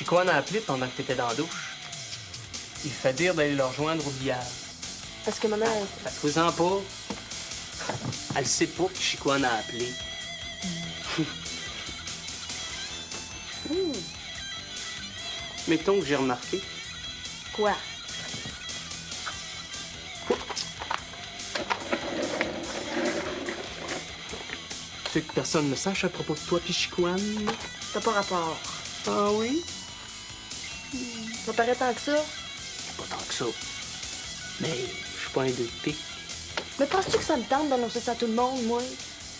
Chicoine a appelé pendant que t'étais dans la douche. Il fait dire d'aller le rejoindre au billard. Parce que maman... Fais-en pas. Elle sait pas que Chicoine a appelé. Mettons que j'ai remarqué. Quoi? Tu veux que personne ne sache à propos de toi pis Chicoine? T'as pas rapport. Ah oui? Ça paraît tant que ça. Pas tant que ça. Mais je suis pas un deux de pique. Mais penses-tu que ça me tente d'annoncer ça à tout le monde, moi?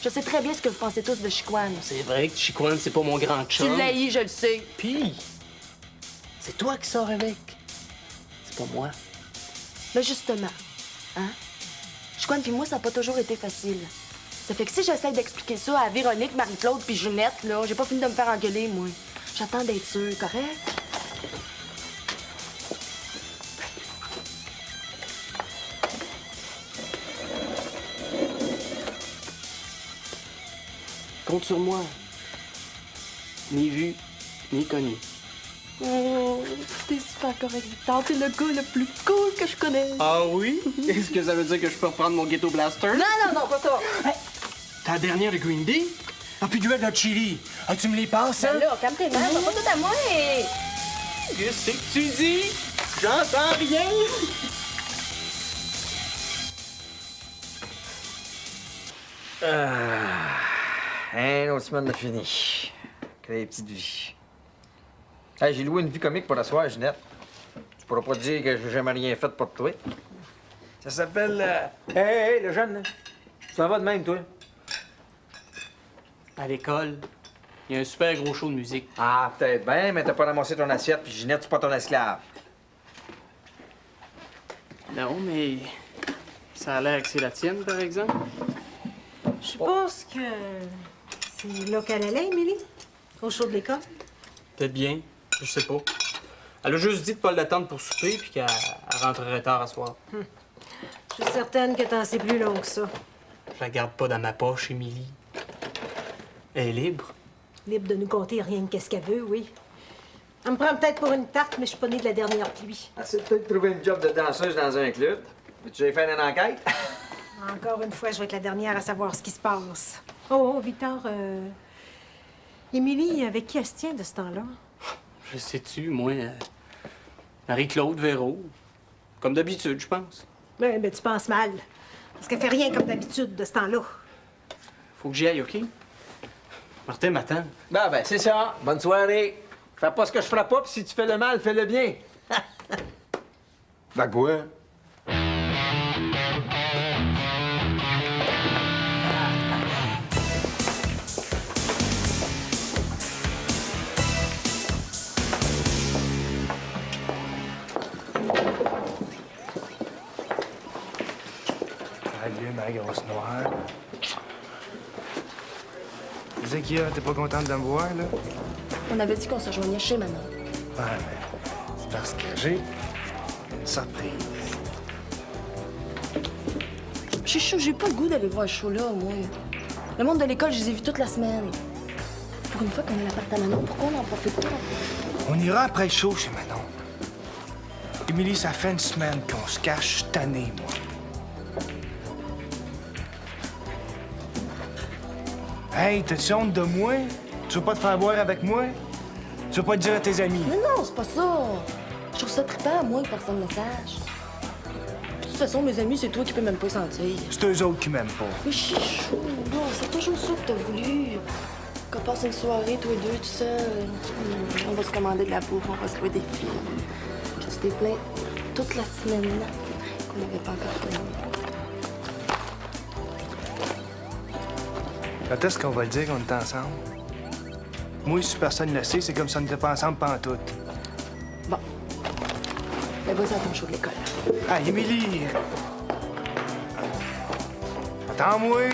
Je sais très bien ce que vous pensez tous de Chicoine. C'est vrai que Chicoine, c'est pas mon grand chum. Tu l'haïs, je le sais. Pis, c'est toi qui sors avec. C'est pas moi. Mais justement, hein? Chicoine puis moi, ça n'a pas toujours été facile. Ça fait que si j'essaie d'expliquer ça à Véronique, Marie-Claude puis Ginette, là, j'ai pas fini de me faire engueuler, moi. J'attends d'être sûre, correct? Compte sur moi. Ni vu, ni connu. Oh, t'es super correct, Victor. T'es le gars le plus cool que je connais. Ah oui? Est-ce que ça veut dire que je peux reprendre mon ghetto blaster? Non, pas ça. Hey, ta dernière de Green Day? Ah, puis duel de Chili. Ah, tu me les passes, hein? Ben là, calme tes mains, pas tout à moi. Qu'est-ce que tu dis? J'entends rien. Une autre semaine de fini. Créer des petites vies. Hey, j'ai loué une vie comique pour la soirée, Ginette. Tu pourras pas dire que j'ai jamais rien fait pour toi. Ça s'appelle... Hey, le jeune, là. Tu t'en vas de même, toi? À l'école, il y a un super gros show de musique. Ah, peut-être bien, mais t'as pas ramassé ton assiette, puis Ginette, c'est pas ton esclave. Non, mais ça a l'air que c'est la tienne, par exemple. Je suppose que c'est là qu'elle allait, Émilie? Au show de l'école? Peut-être bien, je sais pas. Elle a juste dit de pas l'attendre pour souper puis qu'elle rentrerait tard à soir. Je suis certaine que t'en sais plus long que ça. Je la garde pas dans ma poche, Émilie. Elle est libre. Libre de nous compter rien que qu'est-ce qu'elle veut, oui. Elle me prend peut-être pour une tarte, mais je suis pas née de la dernière pluie. Elle s'est peut-être trouvé une job de danseuse dans un club. Tu as fait une enquête? Encore une fois, je vais être la dernière à savoir ce qui se passe. Oh, Victor, Émilie, avec qui elle se tient de ce temps-là? Je sais-tu, moi, Marie-Claude, Véro. Comme d'habitude, je pense. Ben, tu penses mal. Parce qu'elle fait rien comme d'habitude de ce temps-là. Faut que j'y aille, OK? Martin m'attend. Ben, c'est ça. Bonne soirée. Fais pas ce que je ferai pas, puis si tu fais le mal, fais-le bien. Ben quoi? Salut, ma grosse noire. Zekia, t'es pas contente de me voir, là? On avait dit qu'on se rejoignait chez maman. Ouais, mais c'est parce que j'ai une surprise. J'ai pas le goût d'aller voir ce show-là, moi. Le monde de l'école, je les ai vus toute la semaine. Pour une fois qu'on est l'appart à Manon, pourquoi on n'en profite pas? On ira après le show chez Manon. Émilie, ça fait une semaine qu'on se cache. Je suis tanné, moi. Hey, t'as-tu honte de moi? Tu veux pas te faire boire avec moi? Tu veux pas te dire à tes amis? Non, c'est pas ça. Je trouve ça trippant, moi, que personne ne sache. De toute façon, mes amis, c'est toi qui peux même pas sentir. C'est eux autres qui m'aiment pas. Mais je suis chaud, là. C'est toujours ça que t'as voulu. Qu'on passe une soirée, tous les deux, tout seul. On va se commander de la bouffe, on va se louer des films. Puis tu t'es plaint toute la semaine qu'on n'avait pas encore fait. Quand est-ce qu'on va le dire qu'on est ensemble? Moi, si personne ne le sait, c'est comme si on n'était pas ensemble pantoute. Bon. Ben, vas-y à ton show de l'école. Ah, Émilie! Attends-moi!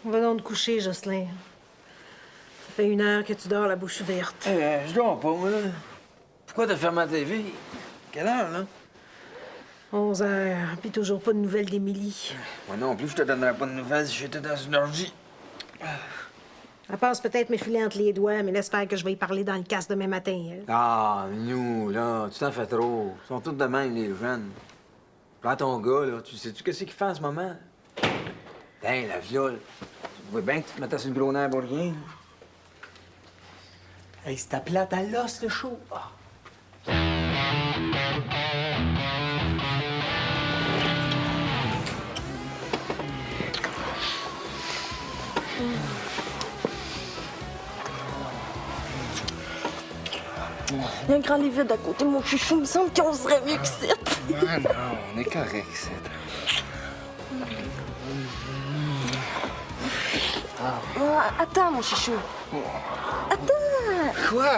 Va donc te coucher, Jocelyn. Ça fait 1 heure que tu dors la bouche ouverte. Je dors pas, moi, là. Pourquoi t'as fermé la TV? Quelle heure, là? 11 heures, puis toujours pas de nouvelles d'Émilie. Moi non plus, je te donnerais pas de nouvelles si j'étais dans une orgie. Elle passe peut-être me filer entre les doigts, mais laisse faire que je vais y parler dans le casse demain matin. Hein. Ah, nous, là, tu t'en fais trop. Ils sont tous de même, les jeunes. Prends ton gars, là. Tu sais-tu qu'est-ce qu'il fait en ce moment? Tain, la viole. Tu vois bien que tu te mettais sur le gros nerf pour rien. Hey, c'est ta plate à l'os, le show. Ah. Il y a un grand lit vide à côté de mon chouchou. Il me semble qu'on serait mieux que ça. Ah non, on est correct, c'est. Attends, mon chouchou. Attends! Quoi?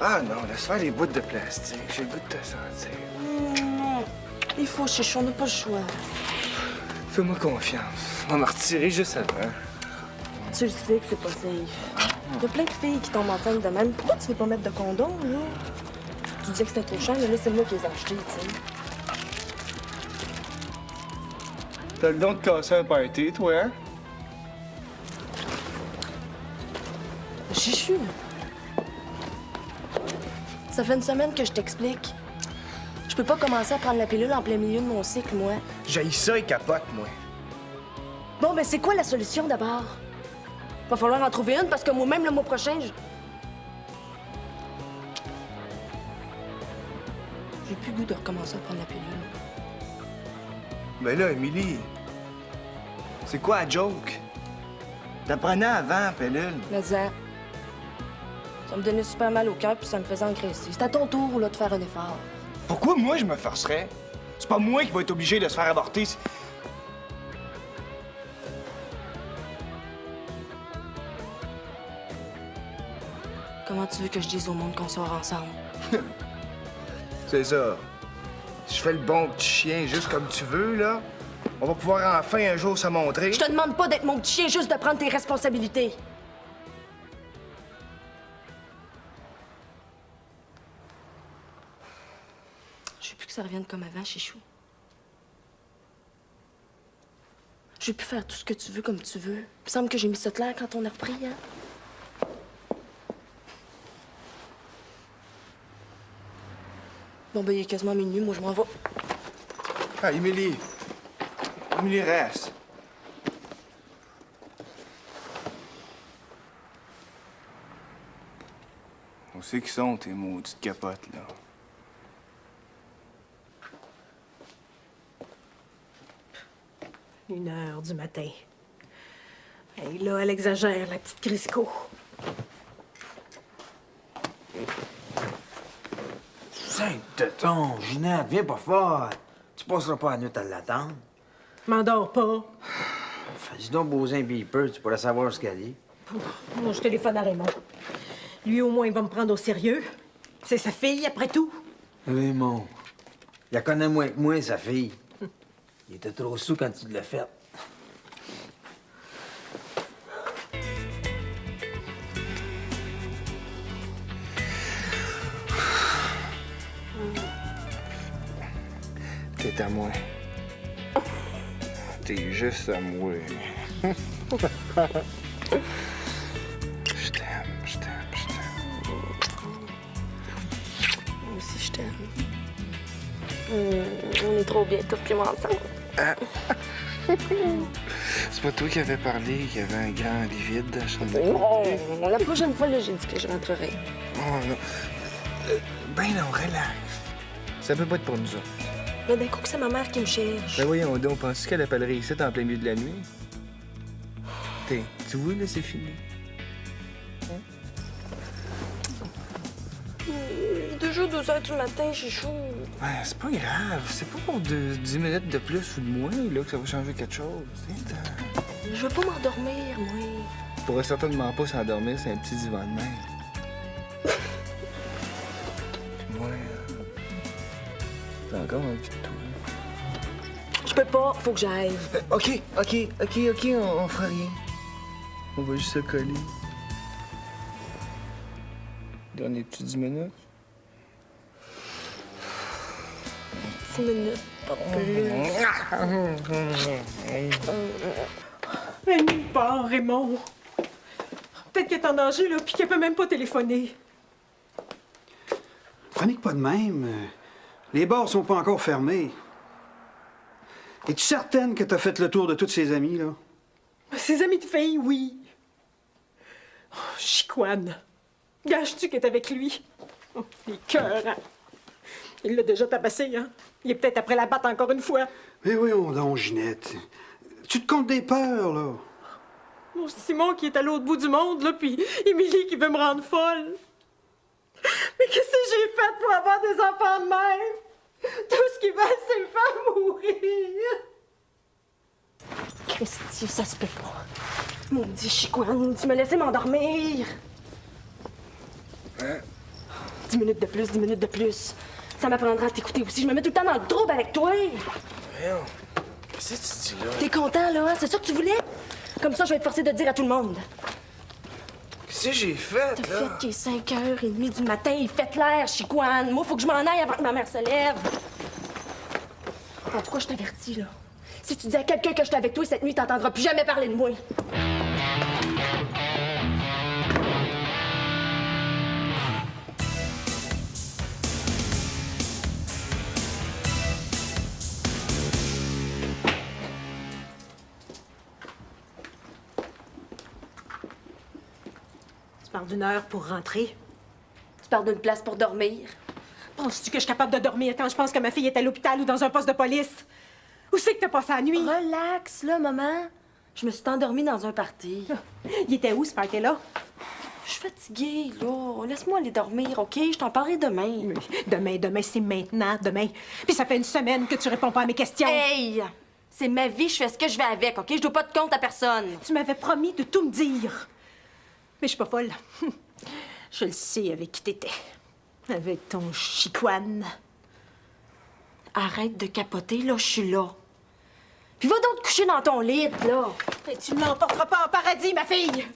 Ah non, laisse faire les bouts de plastique. J'ai le goût de te sentir. Non. Il faut, chouchou, on n'a pas le choix. Fais-moi confiance. On va me retirer juste avant. Tu le sais que c'est pas safe. Il y a plein de filles qui tombent enceintes de même. Pourquoi tu veux pas mettre de condom, là? Tu disais que c'était trop cher, mais là, c'est moi qui les ai achetés, tu sais. T'as le don de casser un party, toi, hein? Chichu. Ça fait 1 semaine que je t'explique. Je peux pas commencer à prendre la pilule en plein milieu de mon cycle, moi. J'haïs ça et capote, moi. Bon, mais c'est quoi la solution, d'abord? Va falloir en trouver une, parce que moi-même, le mois prochain, j'ai plus le goût de recommencer à prendre la pilule. Ben là, Émilie, c'est quoi la joke? T'apprenais avant, pilule. Mais ça me donnait super mal au cœur, puis ça me faisait engraisser. C'est à ton tour, là, de faire un effort. Pourquoi moi je me forcerais? C'est pas moi qui vais être obligé de se faire avorter. Comment tu veux que je dise au monde qu'on sort ensemble? C'est ça. Si je fais le bon petit chien juste comme tu veux, là, on va pouvoir enfin un jour se montrer. Je te demande pas d'être mon petit chien, juste de prendre tes responsabilités. Je veux plus que ça revienne comme avant, Chichou. Je veux plus faire tout ce que tu veux comme tu veux. Il me semble que j'ai mis ça clair quand on a repris, hein? Bon, ben, il est quasiment minuit, moi, je m'en vais. Ah, Émilie. Émilie, reste. On sait qui sont tes maudites capotes, là. Une heure du matin. Et là, elle exagère, la petite Crisco. Sainte-ton, Ginette, viens pas fort. Tu passeras pas la nuit à l'attendre. M'endors pas. Fais-y donc poser un beeper, tu pourrais savoir ce qu'elle dit. Moi, je téléphone à Raymond. Lui, au moins, il va me prendre au sérieux. C'est sa fille, après tout. Raymond, il la connaît moins que moi, sa fille. Il était trop sous quand tu l'as fait. T'es à moi. T'es juste à moi. Je t'aime, je t'aime, je t'aime. Moi aussi, je t'aime. On est trop bien, toi puis moi, ensemble. C'est pas toi qui avais parlé qu'il y avait un grand lit vide dans la chambre de Oh, la prochaine fois, là, j'ai dit que je rentrerai. Oh non. Ben non, relax. Ça peut pas être pour nous autres. Mais d'un coup, que c'est ma mère qui me cherche. Ben voyons donc, penses-tu qu'elle appellerait ici en plein milieu de la nuit? T'es, tu vois, là, c'est fini. Il est déjà 2 heures du matin, Chichou. Ouais, c'est pas grave. C'est pas pour 10 minutes de plus ou de moins, là, que ça va changer quelque chose. Je veux pas m'endormir, moi. Tu pourrais certainement pas s'endormir, c'est un petit divan de même. Puis moi, J'ai encore envie de toi. Je peux pas, faut que j'aille. OK, on fera rien. On va juste se coller. Dernier petit 10 minutes. 10 minutes, pas plus. Elle nulle part, Raymond. Peut-être qu'elle est en danger, là, puis qu'elle peut même pas téléphoner. Panique pas de même. Les bars sont pas encore fermés. Es-tu certaine que t'as fait le tour de tous ses amis, là? Ses amis de filles, oui. Oh, Chicoine. Gâches-tu qu'elle est avec lui? Oh, les cœurs, hein? Il l'a déjà tabassé, hein? Il est peut-être après la battre encore une fois. Mais voyons donc, Ginette. Tu te comptes des peurs, là. Mon Simon qui est à l'autre bout du monde, là, puis Émilie qui veut me rendre folle. Mais qu'est-ce que j'ai fait pour avoir des enfants de même? Tout ce qu'ils veulent, c'est me faire mourir. Christy, ça se peut pas. Maudit Chicoine, tu me laissais m'endormir. 10 minutes de plus, 10 minutes de plus. Ça m'apprendra à t'écouter aussi. Je me mets tout le temps dans le trouble avec toi. Voyons. Qu'est-ce que tu dis là? T'es content, là? C'est ça que tu voulais? Comme ça, je vais être forcée de dire à tout le monde. Qu'est-ce que j'ai fait, T'as là? fait qu'il est 5h30 du matin, il fait clair, Chicoine. Moi, faut que je m'en aille avant que ma mère se lève. En tout cas, je t'avertis, là. Si tu dis à quelqu'un que je suis avec toi cette nuit, t'entendras plus jamais parler de moi. Tu parles d'une heure pour rentrer. Tu pars d'une place pour dormir. Penses-tu que je suis capable de dormir quand je pense que ma fille est à l'hôpital ou dans un poste de police? Où c'est que t'as passé la nuit? Relax, là, maman. Je me suis endormie dans un party. Il était où, ce party-là? Je suis fatiguée, là. Laisse-moi aller dormir, OK? Je t'en parlerai demain. Demain, c'est maintenant, demain. Puis ça fait une semaine que tu réponds pas à mes questions. Hey! C'est ma vie, je fais ce que je vais avec, OK? Je dois pas de compte à personne. Tu m'avais promis de tout me dire. Mais je suis pas folle. Je le sais avec qui t'étais. Avec ton Chicoine. Arrête de capoter, là, je suis là. Puis va donc te coucher dans ton lit, là. Et tu ne l'emporteras pas en paradis, ma fille!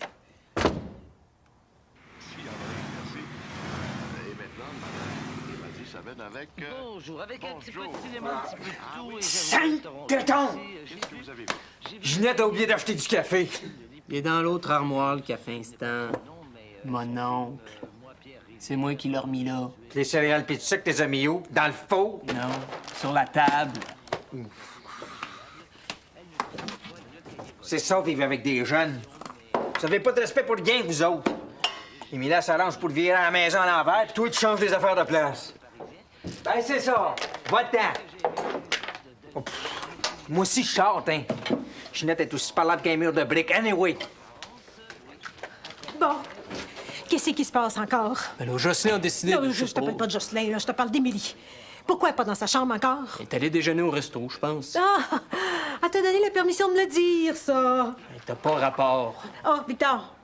Bonjour, avec un petit peu de cinéma, un petit peu de tout. Et Cinq tétons! Ginette a oublié d'acheter du café. Il est dans l'autre armoire, le café instant. Mon oncle. C'est moi qui l'ai remis là. Les céréales pis tout ça que tes amis où? Dans le faux? Non, sur la table. C'est ça, vivre avec des jeunes. Vous avez pas de respect pour le gain, vous autres. Emilia s'arrange pour le virer à la maison à l'envers, puis toi, tu changes les affaires de place. Ben, c'est ça. Va-t'en. Oh, pff. Moi aussi, je chante, hein. Ginette est aussi parlable qu'un mur de briques. Anyway. Bon. Qu'est-ce qui se passe encore? Ben là, Jocelyn a décidé Non, de... je t'appelle pas de Jocelyn, là. Je te parle d'Émilie. Pourquoi elle est pas dans sa chambre encore? Elle est allée déjeuner au resto, je pense. Ah! Elle t'a donné la permission de me le dire, ça. Elle t'a pas rapport. Oh, Victor.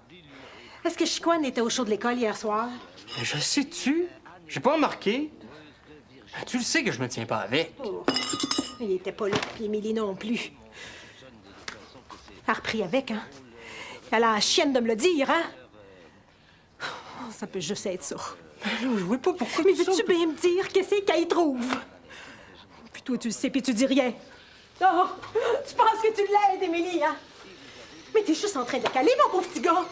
Est-ce que Chicoine était au show de l'école hier soir? Ben, je sais-tu? J'ai pas remarqué. Ben, tu le sais que je me tiens pas avec. Oh. Il était pas là, puis Émilie non plus. Elle a repris avec, hein? Elle a la chienne de me le dire, hein? Oh, ça peut juste être ça. Je vois pas pourquoi Mais tu veux-tu bien me dire qu'est-ce qu'elle y trouve? Puis toi, tu le sais, puis tu dis rien. Oh! Tu penses que tu l'aides, Émilie, hein? Mais t'es juste en train de la caler, mon pauvre petit gars!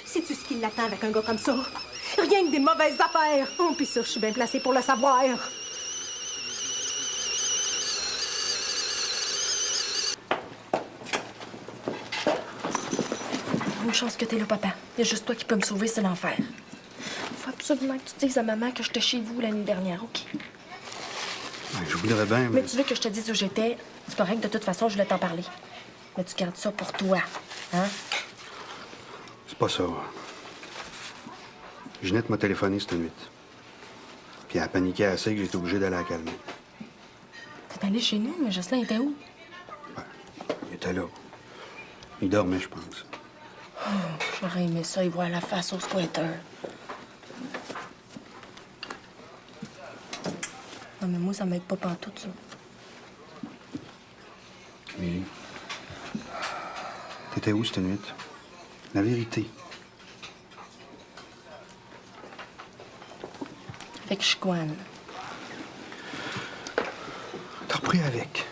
Sais-tu ce qui l'attend avec un gars comme ça? Rien que des mauvaises affaires! Oh, puis ça, je suis bien placée pour le savoir. Une chance que t'es là, papa. Il y a juste toi qui peux me sauver, c'est l'enfer. Faut absolument que tu dises à maman que j'étais chez vous l'année dernière, OK? Ouais, je voudrais bien, Mais tu veux que je te dise où j'étais? C'est correct, de toute façon, je voulais t'en parler. Mais tu gardes ça pour toi, hein? c'est pas ça. Ginette m'a téléphoné cette nuit. Puis elle a paniqué assez que j'ai été obligé d'aller la calmer. T'es allé chez nous, mais Jocelyn était où? Il était là. Il dormait, je pense. J'aurais aimé ça, y voir la face au squatter. Ah, mais moi, ça m'aide pas pantoute, ça. Émilie, t'étais où cette nuit? La vérité. Avec Chicoine. T'as repris avec.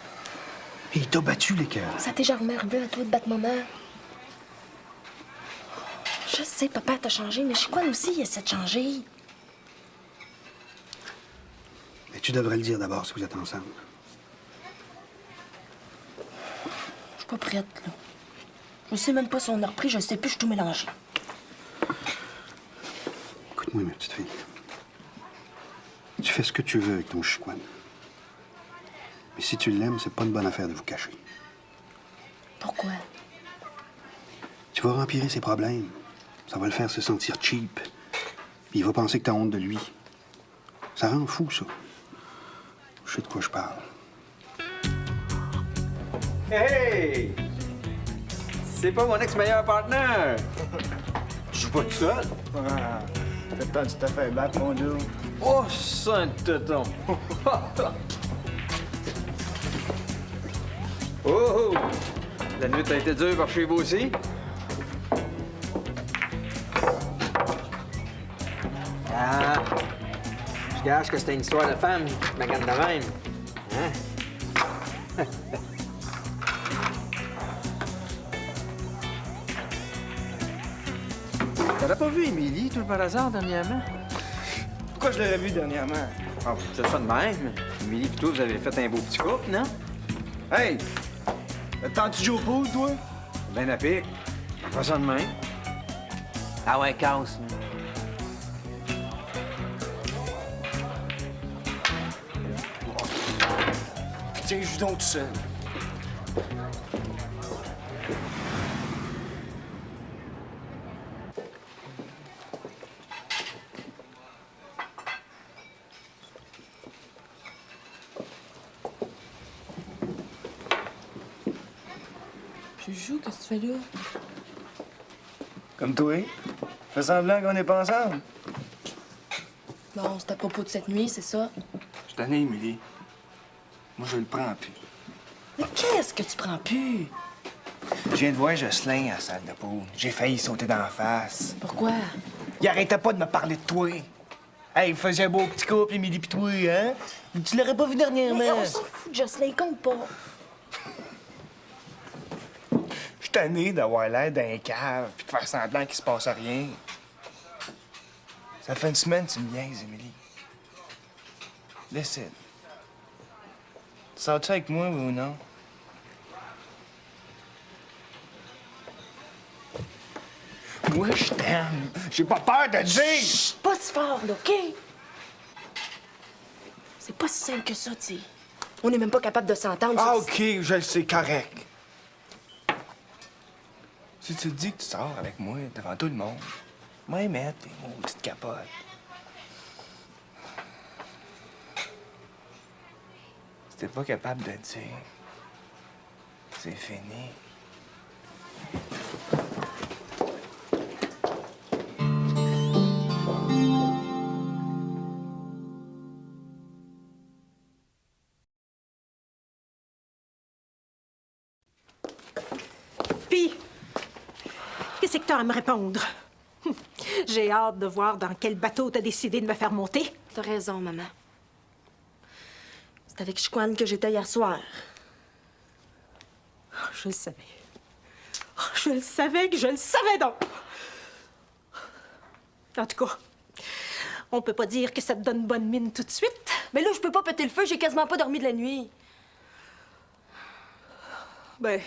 Et il t'a battu, les cœurs. Ça t'est jamais arrivé à toi de battre maman? Je sais, papa t'a changé, mais Chicoine aussi, il essaie de changer. Mais tu devrais le dire d'abord si vous êtes ensemble. Je suis pas prête, là. Je sais même pas si on a repris, je sais plus, je suis tout mélangé. Écoute-moi, ma petite fille. Tu fais ce que tu veux avec ton Chicoine. Mais si tu l'aimes, c'est pas une bonne affaire de vous cacher. Pourquoi? Tu vas empirer ses problèmes. Ça va le faire se sentir cheap. Puis il va penser que t'as honte de lui. Ça rend fou, ça. Je sais de quoi je parle. Hey! C'est pas mon ex-meilleur partner! Je joue pas tout seul. Ah, t'as pas du tout fait battre, mon Dieu. Oh, saint-teton! Oh, oh! La nuit a été dure par chez vous aussi? Ah! Je gâche que c'était une histoire de femme, ma gamme de même. Hein? T'aurais pas vu Émilie, tout par hasard, dernièrement? Pourquoi je l'aurais vu dernièrement? Ah, vous êtes pas de même. Émilie et toi, vous avez fait un beau petit couple, non? Hey! Attends, tu joues au pool, toi? Ben à pic. Pas ça de même. Ah ouais, casse. Tiens, joue donc tout seul. Juju, qu'est-ce que tu fais là? Comme toi. Fais semblant qu'on n'est pas ensemble. Bon, c'est à propos de cette nuit, c'est ça? Je suis tanné, Émilie. Moi, je le prends plus. Mais qu'est-ce que tu prends plus? Je viens de voir Jocelyn à la salle de pool. J'ai failli sauter dans la face. Pourquoi? Il arrêtait pas de me parler de toi. Hey, il faisait un beau petit couple, Émilie pis toi, hein? Tu l'aurais pas vu dernièrement. Mais on s'en fout de Jocelyn, il compte pas. Je suis tanné d'avoir l'air d'un cave puis de faire semblant qu'il se passe rien. Ça fait une semaine que tu me niaises, Émilie. Décide. Sors-tu avec moi, oui ou non? Moi, je t'aime. J'ai pas peur de dire! Chut, pas si fort, là, OK? C'est pas si simple que ça, tu sais. On n'est même pas capable de s'entendre. Ah, ça, OK, je le sais, correct. Si tu te dis que tu sors avec moi devant tout le monde, moi, mettre tes maudites capotes. Si t'es pas capable de dire, c'est fini. Puis, qu'est-ce que t'as à me répondre? J'ai hâte de voir dans quel bateau t'as décidé de me faire monter. T'as raison, maman. C'est avec Chicoine que j'étais hier soir. Oh, je le savais. Oh, je le savais que je le savais donc. En tout cas, on peut pas dire que ça te donne bonne mine tout de suite. Mais là, je peux pas péter le feu, j'ai quasiment pas dormi de la nuit. Ben,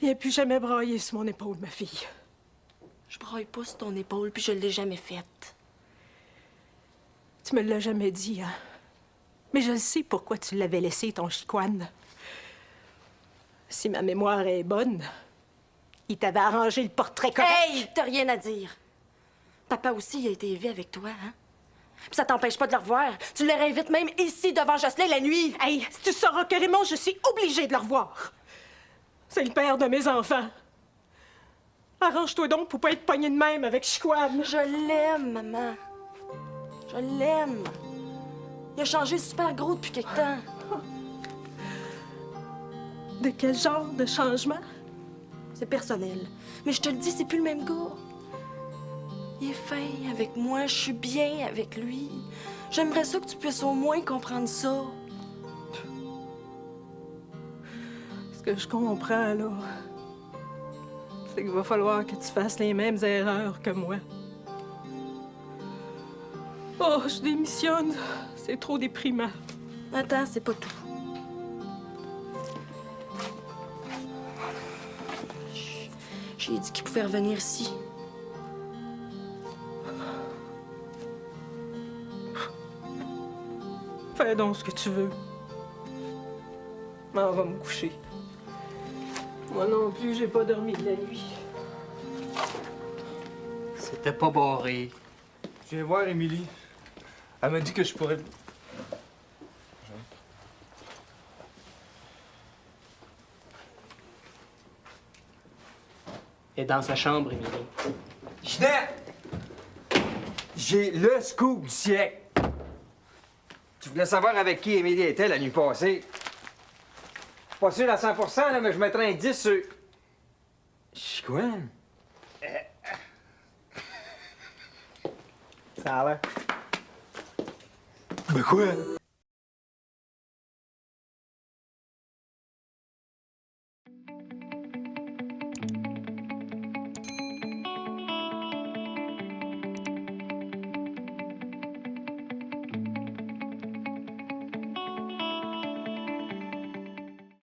viens plus jamais brailler sur mon épaule, ma fille. Je braille pas sur ton épaule, puis je l'ai jamais faite. Tu me l'as jamais dit, hein? Mais je sais pourquoi tu l'avais laissé, ton Chicoine. Si ma mémoire est bonne, il t'avait arrangé le portrait correct. Hey, t'as rien à dire. Papa aussi, il a été élevé avec toi, hein? Puis ça t'empêche pas de le revoir. Tu le réinvites même ici, devant Jocelyn, la nuit. Hey, si tu sauras que Raymond, je suis obligée de le revoir. C'est le père de mes enfants. Arrange-toi donc pour pas être pogné de même avec Chicoine. Je l'aime, maman. Je l'aime. Il Il a changé super gros depuis quelque temps. De quel genre de changement? C'est personnel. Mais je te le dis, c'est plus le même gars. Il est fin avec moi, je suis bien avec lui. J'aimerais ça que tu puisses au moins comprendre ça. Ce que je comprends, là, c'est qu'il va falloir que tu fasses les mêmes erreurs que moi. Oh, je démissionne. C'est trop déprimant. Attends, c'est pas tout. J'ai dit qu'il pouvait revenir ici. Fais donc ce que tu veux. M'en va me coucher. Moi non plus, j'ai pas dormi de la nuit. C'était pas barré. Je viens voir Émilie. Elle m'a dit que je pourrais... Elle est dans sa chambre, Émilie. Ginette! J'ai le scoop du siècle. Tu voulais savoir avec qui Émilie était la nuit passée? Pas sûr à 100%, là, mais je mettrais un 10 sur... Quoi? Ça a l'air. Ben quoi?